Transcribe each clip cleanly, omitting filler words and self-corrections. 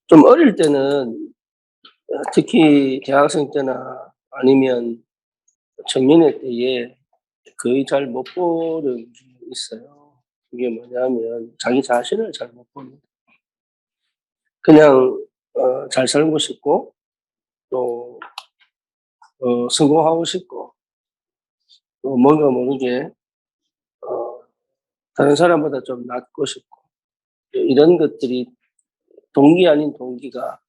좀 어릴 때는 특히 대학생 때나 아니면 청년의 때에 거의 잘 못 보는 게 있어요. 그게 뭐냐면 자기 자신을 잘 못 봅니다. 그냥 잘 살고 싶고 또 성공하고 싶고 또 뭔가 모르게 어 다른 사람보다 좀 낫고 싶고 이런 것들이 동기 아닌 동기가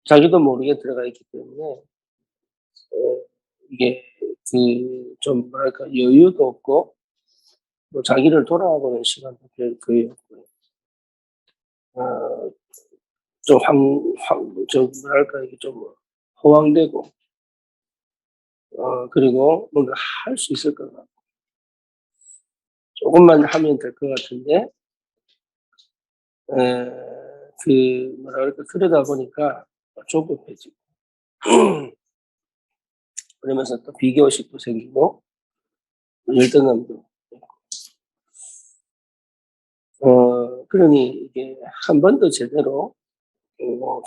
자기도 모르게 들어가 있기 때문에 이게 좀 뭐랄까 여유도 없고 또 자기를 돌아보는 시간도 거의 없고요. 어 좀 뭐랄까 이게 좀 허황되고 그리고 뭔가 할 수 있을 것 같고 조금만 하면 될 것 같은데 뭐라 그럴까 그러다 보니까 조급해지고 그러면서 또 비교의식도 생기고 열등감도 있고 그러니 이게 한 번도 제대로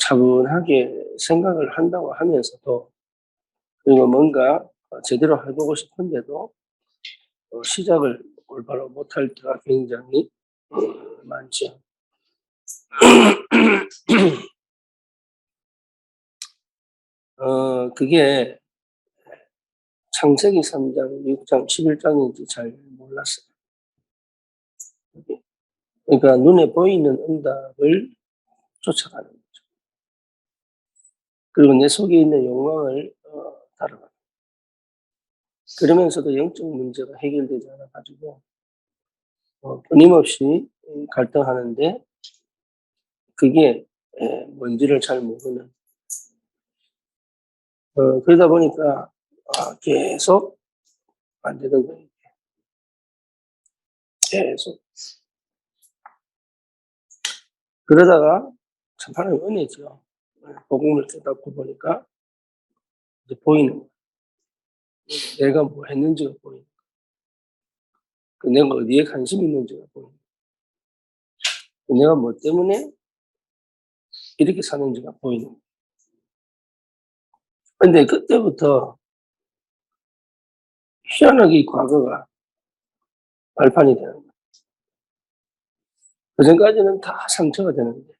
차분하게 생각을 한다고 하면서도 그리고 뭔가 제대로 해 보고 싶은데도 시작을 올바로 못할 때가 굉장히 많죠. 그게 창세기 3장 6장 11 장인지 잘 몰랐어요. 그러니까 눈에 보이는 응답을 쫓아가는 거죠. 그리고 내 속에 있는 욕망을 따라가는 그러면서도 영적 문제가 해결되지 않아 가지고 끊임없이 갈등하는데 그게 뭔지를 잘 모르는 그러다 보니까 계속 안 되는 거예요. 계속. 그러다가 참 하나님 은혜죠. 복음을 깨닫고 보니까 이제 보이는 거예요. 내가 뭐 했는지가 보이는 내가 어디에 관심이 있는지가 보이는 내가 뭐 때문에 이렇게 사는지가 보이는 거예요. 근데 그때부터 희한하게 이 과거가 발판이 되는 거예요. 그전까지는 다 상처가 되는데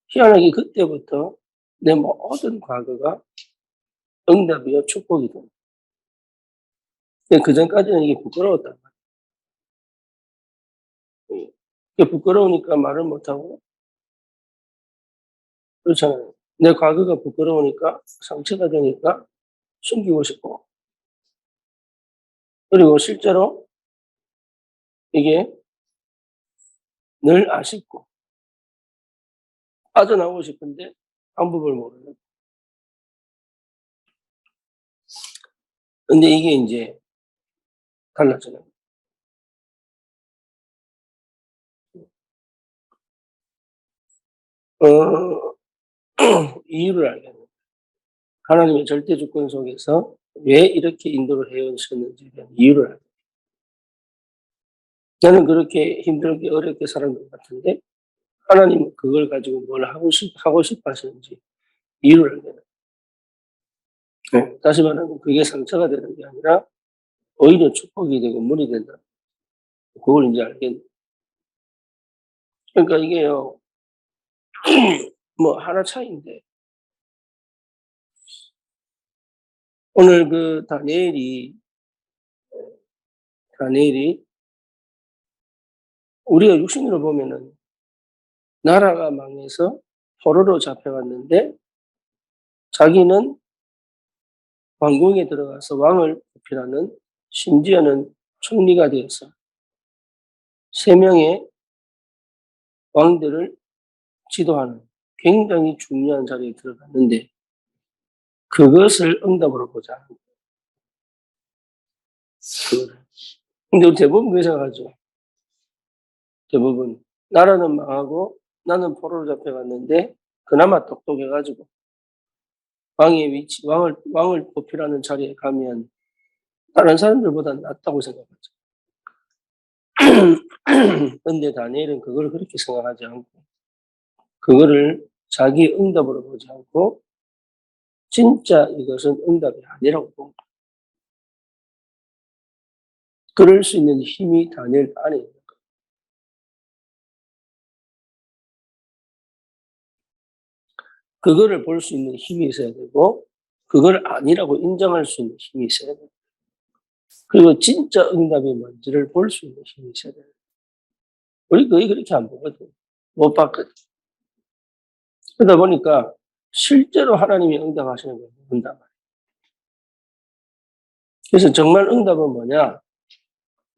희한하게 그때부터 내 모든 과거가 응답이요 축복이 됩니다. 근데 그전까지는 이게 부끄러웠단 말이에요. 그게 부끄러우니까 말을 못하고 그렇잖아요. 내 과거가 부끄러우니까 상처가 되니까 숨기고 싶고 그리고 실제로 이게 늘 아쉽고 빠져나오고 싶은데 방법을 모르는. 근데 이게 인제 달라져요. 어 이유를 알게 됩니다. 하나님의 절대 주권 속에서 왜 이렇게 인도를 해 오셨는지에 대한 이유를 알게 돼요. 나는 그렇게 힘들게 어렵게 살은 것 같은데 하나님은 그걸 가지고 뭘 하고 싶어 하시는지 이유를 알게 돼요. 네. 다시 말하면 그게 상처가 되는 게 아니라 오히려 축복이 되고 물이 된다. 그걸 인제 알겠 그러니까 이게요. 뭐 하나 차이인데 오늘 다니엘이 우리가 육신으로 보면은 나라가 망해서 포로로 잡혀갔는데 자기는 왕궁에 들어가서 왕을 보필하는 심지어는 총리가 되어서 3 명의 왕들을 지도하는 굉장히 중요한 자리에 들어갔는데 그것을 응답으로 보자. 그거를. 근데 우리 대부분 그렇게 생각하죠. 대부분. 나라는 망하고 나는 포로로 잡혀갔는데 그나마 똑똑해 가지고 왕을 보필하는 자리에 가면 다른 사람들보다 낫다고 생각하죠. 근데 다니엘은 그걸 그렇게 생각하지 않고 그거를 자기 응답으로 보지 않고 진짜 이것은 응답이 아니라고 본 거예요. 그럴 수 있는 힘이 다니엘 안에 있는 거예요. 그거를 볼 수 있는 힘이 있어야 되고 그걸 아니라고 인정할 수 있는 힘이 있어야 돼요. 그리고 진짜 응답이 뭔지를 볼 수 있는 힘이 있어야 돼요. 우리 거의 그렇게 안 보거든. 못 봤거든. 그러다 보니까 실제로 하나님이 응답하시는 걸 모른단 말이에요. 그래서 정말 응답은 뭐냐?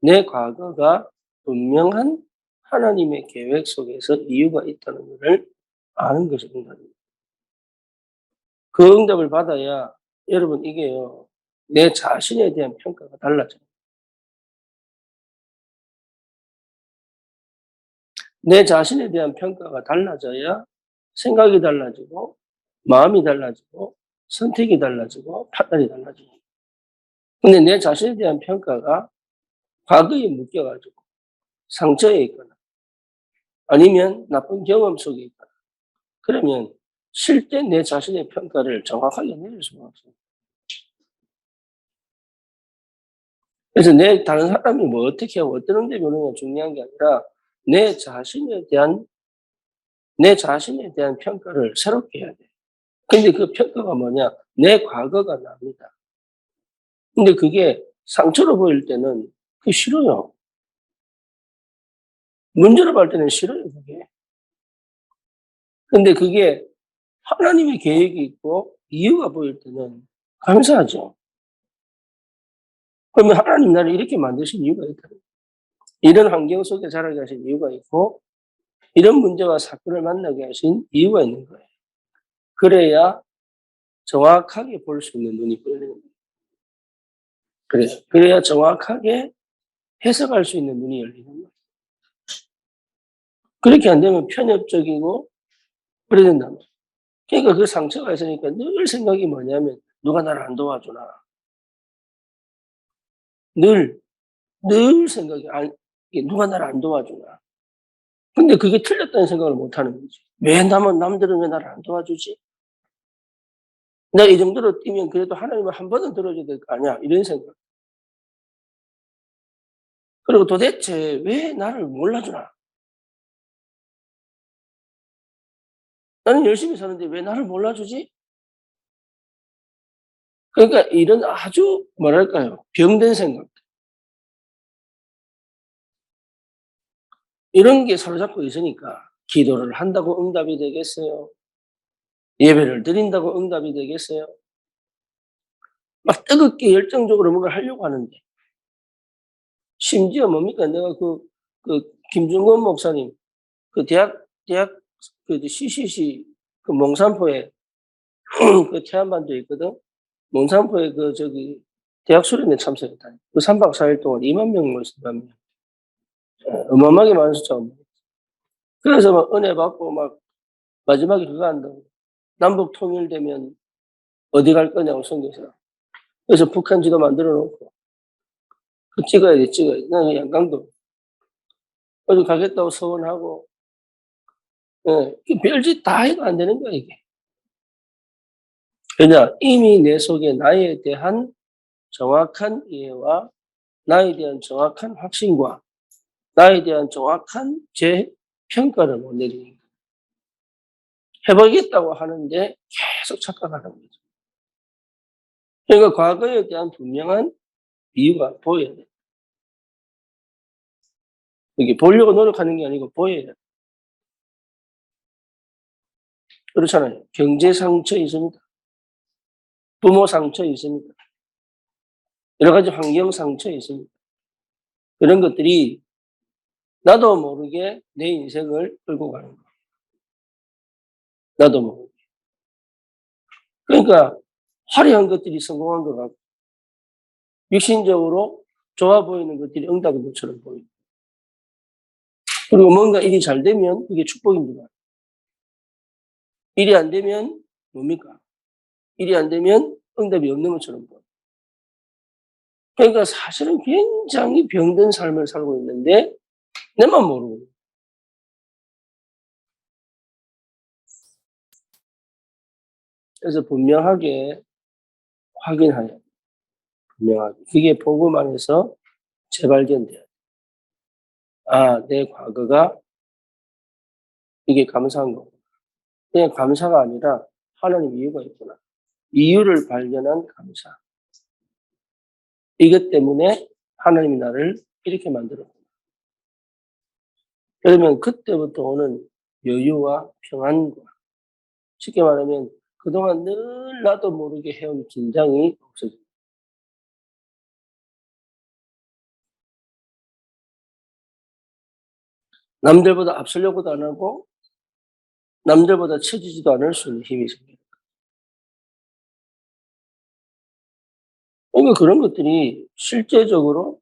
내 과거가 분명한 하나님의 계획 속에서 이유가 있다는 것을 아는 것이 응답입니다. 그 응답을 받아야 여러분 이게요. 내 자신에 대한 평가가 달라져요. 내 자신에 대한 평가가 달라져야 생각이 달라지고 마음이 달라지고 선택이 달라지고 판단이 달라져요. 근데 내 자신에 대한 평가가 과거에 묶여가지고 상처에 있거나 아니면 나쁜 경험 속에 있거나 그러면 쉴 때 내 자신의 평가를 정확하게 내릴 수가 없어요. 그래서 내 다른 사람이 뭐 어떻게 하고 어떤 응답이 오느냐 중요한 게 아니라 내 자신에 대한 평가를 새롭게 해야 돼. 근데 그 평가가 뭐냐? 내 과거가 납니다. 근데 그게 상처로 보일 때는 그게 싫어요. 문제로 볼 때는 싫어요, 그게. 근데 그게 하나님의 계획이 있고 이유가 보일 때는 감사하죠. 그러면 하나님 나를 이렇게 만드신 이유가 있다. 이런 환경 속에 자라게 하신 이유가 있고 이런 문제와 사건을 만나게 하신 이유가 있는 거예요. 그래야 정확하게 볼 수 있는 눈이 열리는 거예요. 그래야 정확하게 해석할 수 있는 눈이 열리는 거예요. 그렇게 안 되면 편협적이고 그래야 된단 말이에요. 그러니까 그 상처가 있으니까 늘 생각이 뭐냐면 누가 나를 안 도와주나. 늘, 늘 생각이 누가 나를 안 도와주나. 근데 그게 틀렸다는 생각을 못 하는 거지. 남들은 왜 나를 안 도와주지? 내가 이 정도로 뛰면 그래도 하나님은 한 번은 들어줘야 될 거 아니야. 이런 생각. 그리고 도대체 왜 나를 몰라주나? 나는 열심히 사는데 왜 나를 몰라주지? 그러니까 이런 아주 뭐랄까요? 병된 생각. 이런 게 사로잡고 있으니까 기도를 한다고 응답이 되겠어요? 예배를 드린다고 응답이 되겠어요? 막 뜨겁게 열정적으로 뭔가 하려고 하는데 심지어 뭡니까? 내가 김중건 목사님 그 대학 그 CCC 그 몽산포에 그 태안반도에 있거든. 몽산포에 대학 수련회 참석했다. 그 3박 4일 동안 2만 명 모였어요. 어마어마하게 많은 숫자가. 그래서 막 은혜 받고 막 마지막에 그거 한다고. 남북 통일되면 어디 갈 거냐고 선교사. 그래서 북한 지도 만들어 놓고 그 찍어야 돼. 나는 양강도 어디 가겠다고 서원하고 별짓 다 해도 안 되는 거야 이게. 왜냐 이미 내 속에 나에 대한 정확한 이해와 나에 대한 정확한 확신과 나에 대한 정확한 제 평가를 못 내리는 거예요. 해보겠다고 하는데 계속 착각하는 거죠. 그러니까 과거에 대한 분명한 이유가 보여야 돼. 이게 보려고 노력하는 게 아니고 보여야 돼. 그렇잖아요. 경제 상처 있습니다. 부모 상처 있습니다. 여러 가지 환경 상처 있습니다. 그런 것들이 나도 모르게 내 인생을 끌고 가는 거예요. 나도 모르게. 그러니까 화려한 것들이 성공한 것 같고 육신적으로 좋아 보이는 것들이 응답인 것처럼 보이고 그리고 뭔가 일이 잘 되면 그게 축복입니다. 일이 안 되면 뭡니까? 일이 안 되면 응답이 없는 것처럼 보여요. 그러니까 사실은 굉장히 병든 삶을 살고 있는데 내만 모르고 그래서 분명하게 확인하여, 분명하게. 그게 복음 안에서 재발견돼야 돼. 아, 내 과거가 이게 감사한 거구나. 그냥 감사가 아니라 하나님 이유가 있구나. 이유를 발견한 감사. 이것 때문에 하나님이 나를 이렇게 만들었구나. 그러면 그때부터 오는 여유와 평안과, 쉽게 말하면 그동안 늘 나도 모르게 해온 긴장이 없어집니다. 남들보다 앞서려고도 안 하고 남들보다 처지지도 않을 수 있는 힘이 생깁니다. 그러니까 그런 것들이 실제적으로,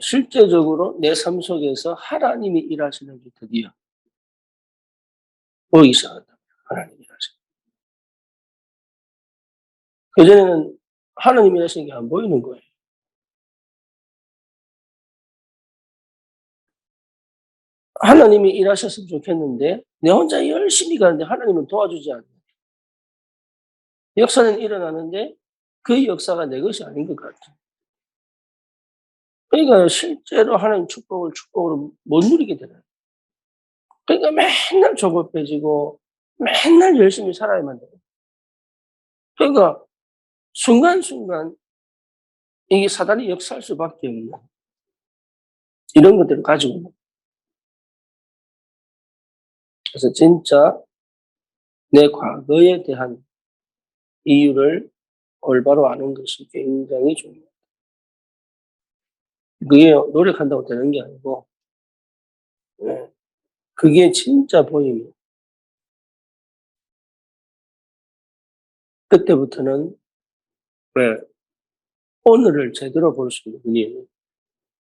실제적으로 내 삶 속에서 하나님이 일하시는 게 드디어 보이기 시작한다. 하나님이 일하시는. 그전에는 하나님이 일하시는 게 안 보이는 거예요. 하나님이 일하셨으면 좋겠는데 내 혼자 열심히 가는데 하나님은 도와주지 않는. 역사는 일어나는데 그 역사가 내 것이 아닌 것 같아요. 그러니까 실제로 하나님 축복으로 못 누리게 되는. 그러니까 맨날 조급해지고 맨날 열심히 살아야만 돼요. 그러니까 순간순간 이게 사단이 역사할 수밖에 없는 이런 것들을 가지고 있는. 그래서 진짜 내 과거에 대한 이유를 올바로 아는 것이 굉장히 중요해요. 그게 노력한다고 되는 게 아니고, 예, 그게 진짜 보이면 그때부터는, 예, 오늘을 제대로 볼 수 있는 눈이에요.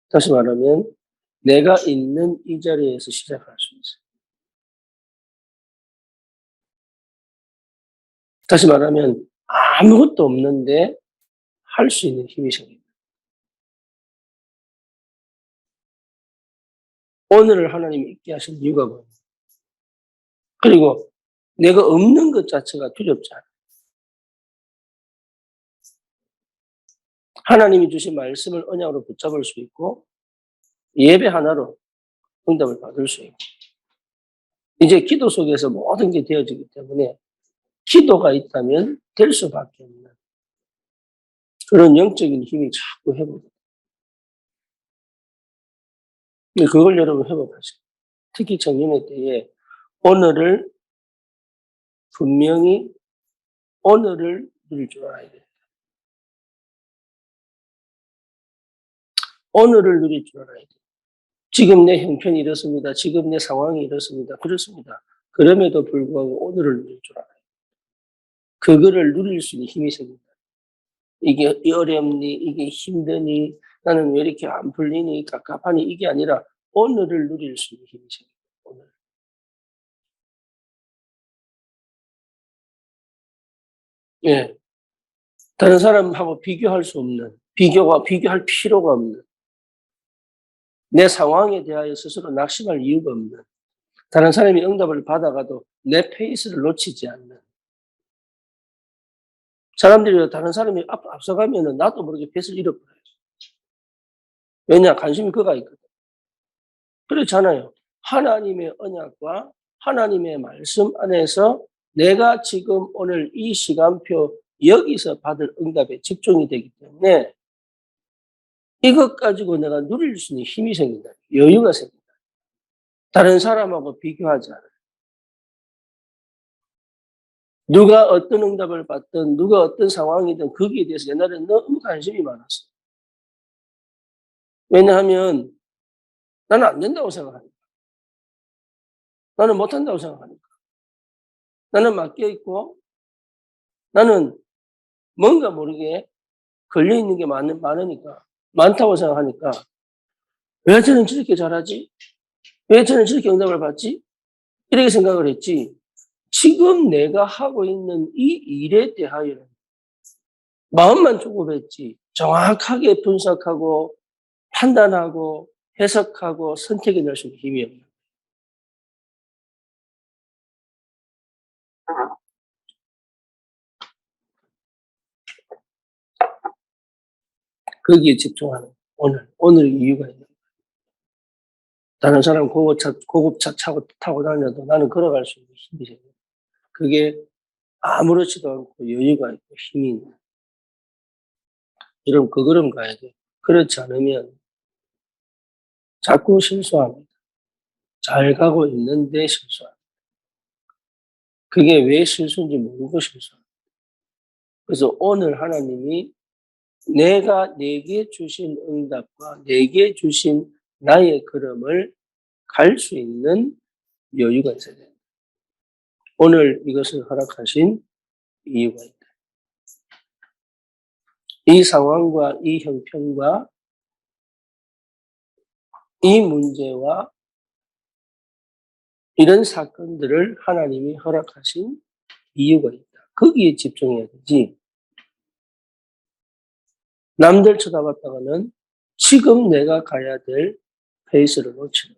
다시 말하면 내가 있는 이 자리에서 시작할 수 있어요. 다시 말하면 아무것도 없는데 할 수 있는 힘이 생깁니다. 오늘을 하나님이 있게 하신 이유가 뭐예요? 그리고 내가 없는 것 자체가 두렵지 않아요. 하나님이 주신 말씀을 언약으로 붙잡을 수 있고 예배 하나로 응답을 받을 수 있고 이제 기도 속에서 모든 게 되어지기 때문에 기도가 있다면 될 수밖에 없는 그런 영적인 힘이 자꾸 회복돼요. 그걸 여러분 회복하세요. 특히 정년의 때에 오늘을 분명히 오늘을 누릴 줄 알아야 돼요. 오늘을 누릴 줄 알아야 돼요. 지금 내 형편이 이렇습니다. 지금 내 상황이 이렇습니다. 그렇습니다. 그럼에도 불구하고 오늘을 누릴 줄 알아요. 그거를 누릴 수 있는 힘이 생긴다. 이게 어렵니? 이게 힘드니? 나는 왜 이렇게 안 풀리니? 갑갑하니? 이게 아니라 오늘을 누릴 수 있는 힘이 생긴다. 오늘. 예. 다른 사람하고 비교할 수 없는, 비교할 필요가 없는, 내 상황에 대하여 스스로 낙심할 이유가 없는, 다른 사람이 응답을 받아가도 내 페이스를 놓치지 않는, 사람들이 다른 사람이 앞서가면은 나도 모르게 페이스를 잃어버려요. 왜냐? 관심이 그가 있거든. 그렇잖아요. 하나님의 언약과 하나님의 말씀 안에서 내가 지금 오늘 이 시간표 여기서 받을 응답에 집중이 되기 때문에 이것 가지고 내가 누릴 수 있는 힘이 생긴다. 여유가 생긴다. 다른 사람하고 비교하지 않아요. 누가 어떤 응답을 받든 누가 어떤 상황이든 거기에 대해서 옛날에는 너무 관심이 많았어요. 왜냐하면 나는 안 된다고 생각하니까. 나는 못한다고 생각하니까. 나는 맡겨있고 나는 뭔가 모르게 걸려있는 게 많으니까 많다고 생각하니까 왜 저는 저렇게 잘하지? 왜 저는 저렇게 응답을 받지? 이렇게 생각을 했지. 지금 내가 하고 있는 이 일에 대하여 마음만 조급했지 정확하게 분석하고 판단하고 해석하고 선택해낼 수 있는 힘이 없는. 거기에 집중하는 오늘 이유가 있는 거예요. 다른 사람 고급차 타고 다녀도 나는 걸어갈 수 있는 힘이 생겨요. 그게 아무렇지도 않고 여유가 있고 힘이 있는. 여러분 그 걸음 가야 돼요. 그렇지 않으면 자꾸 실수합니다. 잘 가고 있는데 실수합니다. 그게 왜 실수인지 모르고 실수합니다. 그래서 오늘 하나님이 내가 내게 주신 응답과 내게 주신 나의 걸음을 갈 수 있는 여유가 있어야 됩니다. 오늘 이것을 허락하신 이유가 있다. 이 상황과 이 형편과 이 문제와 이런 사건들을 하나님이 허락하신 이유가 있다. 거기에 집중해야 되지. 남들 쳐다봤다가는 지금 내가 가야 될 페이스를 놓치는.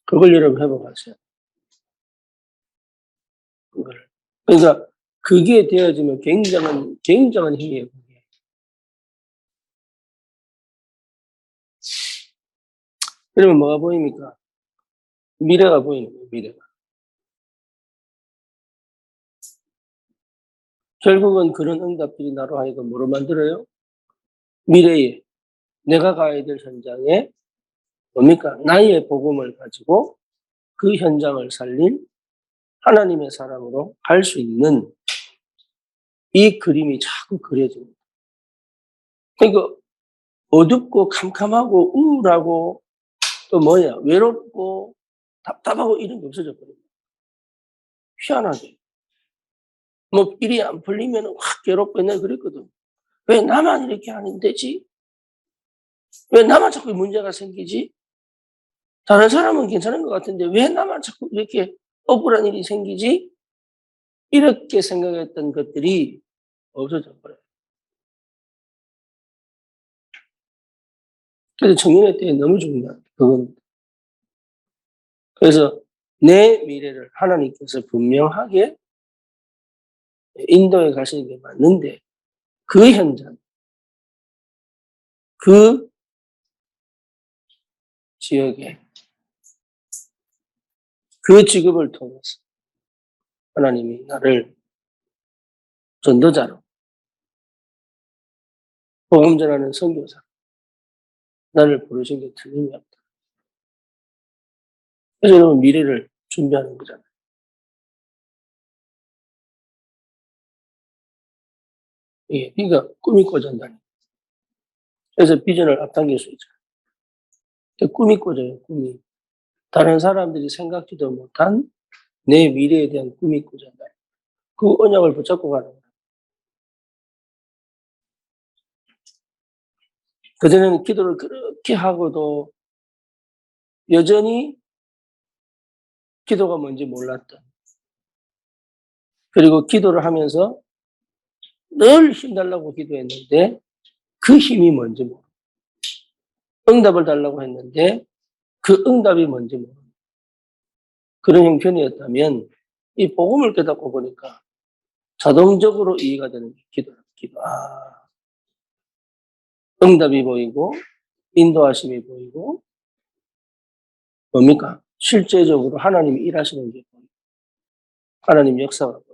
그걸 여러분 회복하세요. 그걸. 그러니까 그게 되어지면 굉장한 힘이에요. 그게. 그러면 뭐가 보입니까? 미래가 보이는 거예요. 미래가. 결국은 그런 응답들이 나로 하여금 뭐로 만들어요? 미래에 내가 가야 될 현장에 뭡니까? 나의 복음을 가지고 그 현장을 살린 하나님의 사람으로 갈 수 있는 이 그림이 자꾸 그려집니다. 그러니까 어둡고 캄캄하고 우울하고 또 외롭고 답답하고 이런 게 없어져 버립니다. 희한하게. 뭐 일이 안 풀리면 확 괴롭고 옛날에 그랬거든. 왜 나만 이렇게 하면 되지? 왜 나만 자꾸 문제가 생기지? 다른 사람은 괜찮은 것 같은데 왜 나만 자꾸 이렇게 억울한 일이 생기지? 이렇게 생각했던 것들이 없어져 버려요. 그래서 청년의 때에 너무 중요한 그건. 그래서 내 미래를 하나님께서 분명하게 인도에 가시는 게 맞는데 그 현장, 그 지역에 그 직업을 통해서 하나님이 나를 전도자로 복음 전하는 선교사 나를 부르신 게 틀림이 없다. 그래서 여러분 미래를 준비하는 거잖아요. 예, 그러니까 꿈이 꿔진다니. 그래서 비전을 앞당길 수 있잖아요. 꿈이 꿔져요, 꿈이. 다른 사람들이 생각지도 못한 내 미래에 대한 꿈이 꿔진다. 그 언약을 붙잡고 가는 거예요. 그전에는 기도를 그렇게 하고도 여전히 기도가 뭔지 몰랐던. 그리고 기도를 하면서 늘 힘달라고 기도했는데 그 힘이 뭔지 모르고. 응답을 달라고 했는데 그 응답이 뭔지 모르고. 그런 형편이었다면 이 복음을 깨닫고 보니까 자동적으로 이해가 되는 게 기도. 응답이 보이고 인도하심이 보이고 뭡니까? 실제적으로 하나님이 일하시는 게 보이고 하나님 역사가 보이고.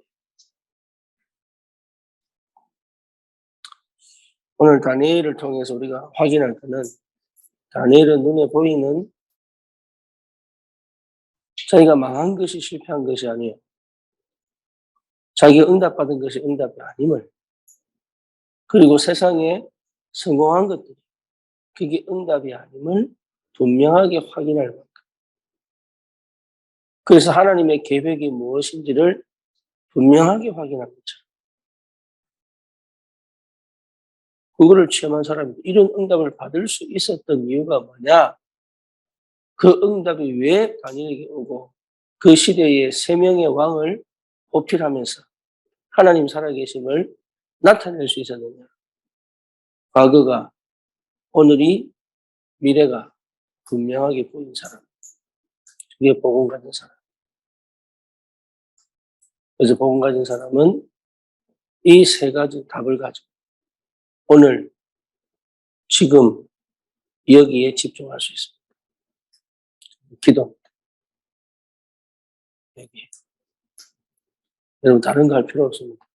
오늘 다니엘을 통해서 우리가 확인할 때는 다니엘은 눈에 보이는 자기가 망한 것이 실패한 것이 아니에요. 자기가 응답받은 것이 응답이 아님을, 그리고 세상에 성공한 것들이 그게 응답이 아님을 분명하게 확인할 만큼. 그래서 하나님의 계획이 무엇인지를 분명하게 확인한 거죠. 그거를 체험한 사람이 이런 응답을 받을 수 있었던 이유가 뭐냐? 그 응답이 왜 다니엘에게 오고 그 시대의 세 명의 왕을 보필하면서 하나님 살아계심을 나타낼 수 있었느냐? 과거가, 오늘이, 미래가 분명하게 보인 사람. 그게 복음 가진 사람. 그래서 복음 가진 사람은 이 세 가지 답을 가지고 오늘 지금 여기에 집중할 수 있습니다. 기도. 여기. 여러분 다른 거 할 필요 없습니다.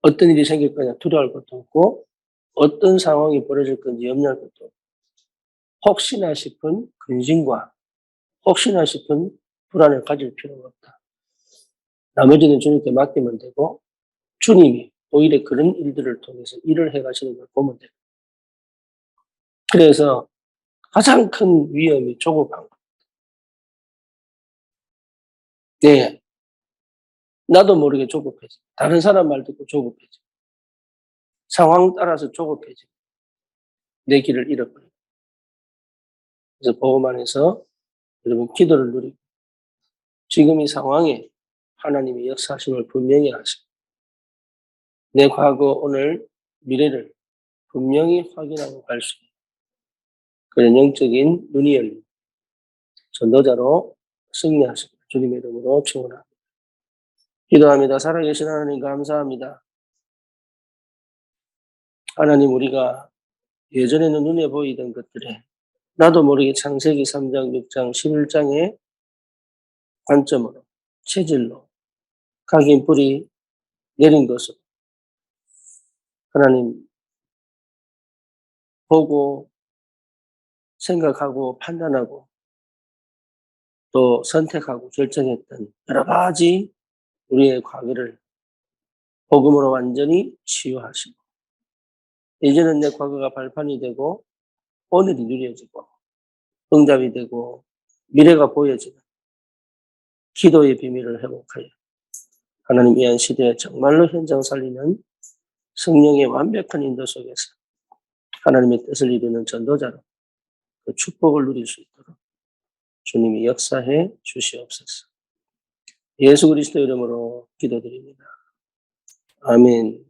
어떤 일이 생길 거냐 두려워할 것도 없고 어떤 상황이 벌어질 건지 염려할 것도 없고 혹시나 싶은 근심과 혹시나 싶은 불안을 가질 필요가 없다. 나머지는 주님께 맡기면 되고 주님이 오히려 그런 일들을 통해서 일을 해가시는 걸 보면 돼요. 그래서 가장 큰 위험이 조급한 거. 네. 나도 모르게 조급해져. 다른 사람 말 듣고 조급해져. 상황 따라서 조급해져. 내 길을 잃어버려. 그래서 복음 안에서 여러분 기도를 누리고 지금 이 상황에 하나님의 역사하심을 분명히 아시고 내 과거, 오늘, 미래를 분명히 확인하고 갈 수 있는 그런 영적인 눈이 열린 전도자로 승리하시고 주님의 이름으로 축원합니다. 기도합니다. 살아계신 하나님 감사합니다. 하나님 우리가 예전에는 눈에 보이던 것들에 나도 모르게 창세기 3장, 6장, 11장의 관점으로 체질로 각인 뿌리 내린 것을 하나님 보고 생각하고 판단하고 또 선택하고 결정했던 여러 가지 우리의 과거를 복음으로 완전히 치유하시고 이제는 내 과거가 발판이 되고 오늘이 누려지고 응답이 되고 미래가 보여지는 기도의 비밀을 회복하여 하나님 이한 시대에 정말로 현장 살리는 성령의 완벽한 인도 속에서 하나님의 뜻을 이루는 전도자로 그 축복을 누릴 수 있도록 주님이 역사해 주시옵소서. 예수 그리스도 이름으로 기도드립니다. 아멘.